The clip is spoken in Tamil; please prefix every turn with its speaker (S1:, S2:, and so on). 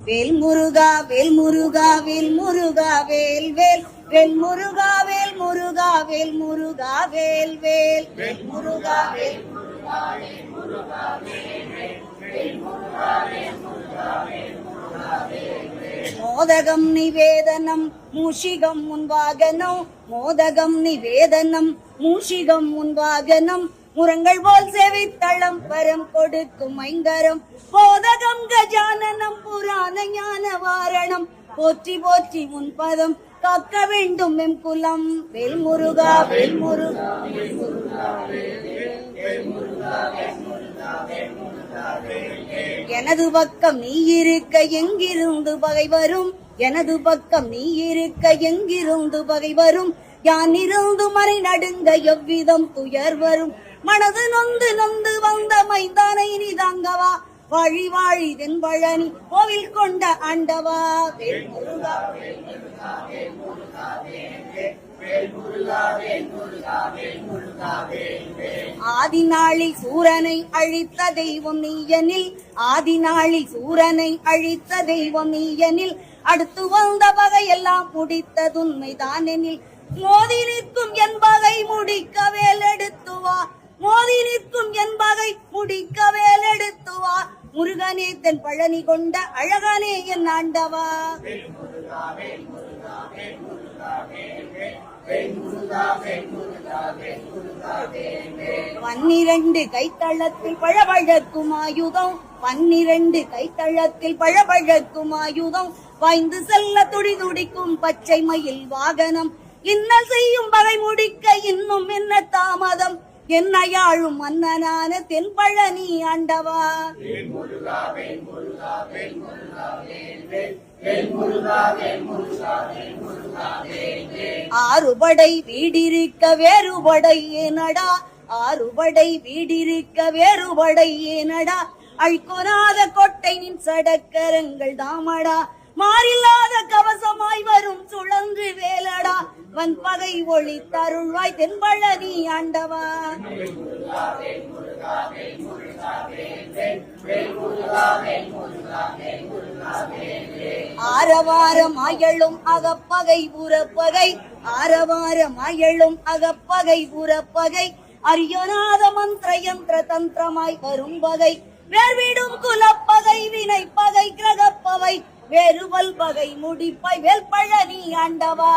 S1: வேல் முருகா வேல் முருகா வேல் முருகா வேல் வேல் வேல் முருகா வேல் முருகா வேல் முருகா வேல் வேல் வேல் முருகா வேல் முருகா வேல் முருகா வேல் வேல் முருகா வேல் முருகா வேல் முருகா வேல் மோதகம் நிவேதனம் மூஷிகம் முன்வாகனம் மோதகம் நிவேதனம் மூஷிகம் முன்வாகனம் முரங்கள் போல் செவித்தளம் பரம் கொடுக்கும் ஐங்கரம் போதகம் கஜானனம் புராண ஞான வாரணம் போற்றி போற்றி முன்பதம் காக்க வேண்டும் எம் குலம் வேல் முருகா வேல் முருகா வேல் முருகா வேல் முருகா வேல் முருகா வேல் முருகா வேல் எனது பக்கம் நீ இருக்க எங்கிருந்து பகை வரும் எனது பக்கம் நீ இருக்க எங்கிருந்து பகை வரும் யான் இருந்து மறை நடுங்க எவ்விதம் துயர் வரும் மனது நொந்து நொந்து வந்த மைந்தானை நீ தாங்கவா வாழி வாழி தென்பழனி கோவில் கொண்ட ஆண்டவா வேல் முருகா வேல் முருகா வேல் முருகா வேல் முருகா வேல் முருகா வேல் முருகா வேல் ஆதி நாளில் சூரனை அழித்த தெய்வம் நீயனில் ஆதி நாளில் சூரனை அழித்த தெய்வம் நீயனில் அடுத்து வந்த பகையெல்லாம் முடித்ததுண்மைதான் எனில் மோதி நிற்கும் என் பகை முடிக்க வேல் எடுத்து வா மோதி நிற்கும் என் பகை முடிக்க வேல் எடுத்து வா முருகனே தென் பழனி கொண்ட அழகனே என் ஆண்டவா வேல் முருகா வேல் முருகா வேல் முருகா வேல் முருகா வேல் முருகா வேல் முருகா வேல் 12 கைத்தளத்தில் பழவழக்கும் ஆயுதம் 12 கைத்தளத்தில் பழவழக்கும் ஆயுதம் வாய்ந்து செல்ல துடி துடிக்கும் பச்சை மயில் வாகனம் இன்னல் செய்யும் பகை முடிக்க இன்னும் என்ன தாமதம் என்னையாழும் மன்னனான தென்பழனி ஆண்டவா வேல் முருகா வேல் முருகா வேல் முருகா வேல் முருகா வேல் முருகா வேல் முருகா வேல் ஆறுபடை வீடிருக்க வேறுபடை ஏனடா ஆறுபடை வீடிருக்க வேறுபடை ஏனடா அழிக்கொனாத கொட்டை நின் சடக்கரங்கள் தாமடா மாறில்லாத கவசமாய் வரும் சுழன்று வேலடா வன் பகை ஒளி தருள்வாய் தென்பழனி ஆண்டவா ஆரவாரம் அயலும் அகப்பகை புறப்பகை ஆரவாரம் அயலும் அகப்பகை புறப்பகை அரியநாத மந்திர யந்திர தந்திரமாய் வரும் பகை வேர்விடும் குலப்பகை வினை பகை கிரகப்பவை வேறுவல் பகை முடிப்பை வேல் பழனி ஆண்டவா